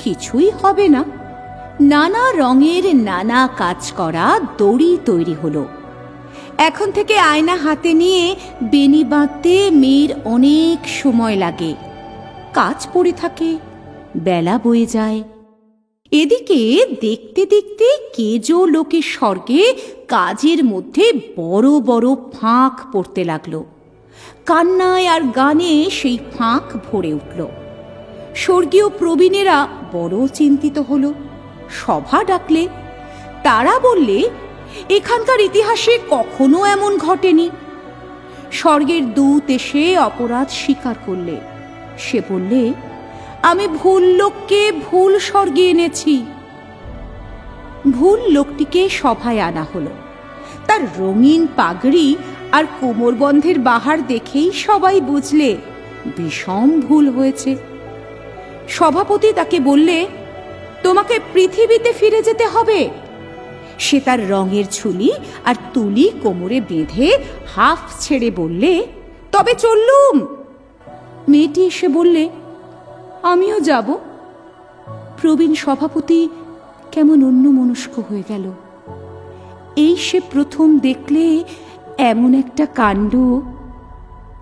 কিছুই হবে না। নানা রঙের নানা কাজ করা দড়ি তৈরি হলো। এখন থেকে আয়না হাতে নিয়ে বেনি বাঁধতে মেয়ের অনেক সময় লাগে। কাজ পড়ে থাকে, বেলা বয়ে যায়। এদিকে দেখতে দেখতে কেজো লোকের স্বর্গে কাজের মধ্যে বড় বড় ফাঁক পড়তে লাগলো। কান্নায় আর গানে সেই ফাঁক ভরে উঠল। স্বর্গীয় প্রবীণেরা বড় চিন্তিত হলো, সভা ডাকলে। তারা বললে, এখানকার ইতিহাসে কখনো এমন ঘটেনি। স্বর্গের দূত এসে অপরাধ স্বীকার করলে। সে বললে, আমি ভুল লোককে ভুল স্বর্গে এনেছি। ভুল লোকটিকে সভায় আনা হলো। তার রঙিন পাগড়ি আর কোমরবন্ধের বাহার দেখেই সবাই বুঝলে বিষম ভুল হয়েছে। সভাপতি তাকে বললে, তোমাকে পৃথিবীতে ফিরে যেতে হবে। সে তার রঙের ঝুলি আর তুলি কোমরে বেঁধে হাফ ছেড়ে বললে, তবে চললুম। মেয়েটি এসে বললে, আমিও যাব। প্রবীণ সভাপতি কেমন অন্যমনস্ক হয়ে গেল। এই সে প্রথম দেখলে এমন একটা কাণ্ড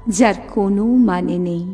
যার কোনো মানে নেই।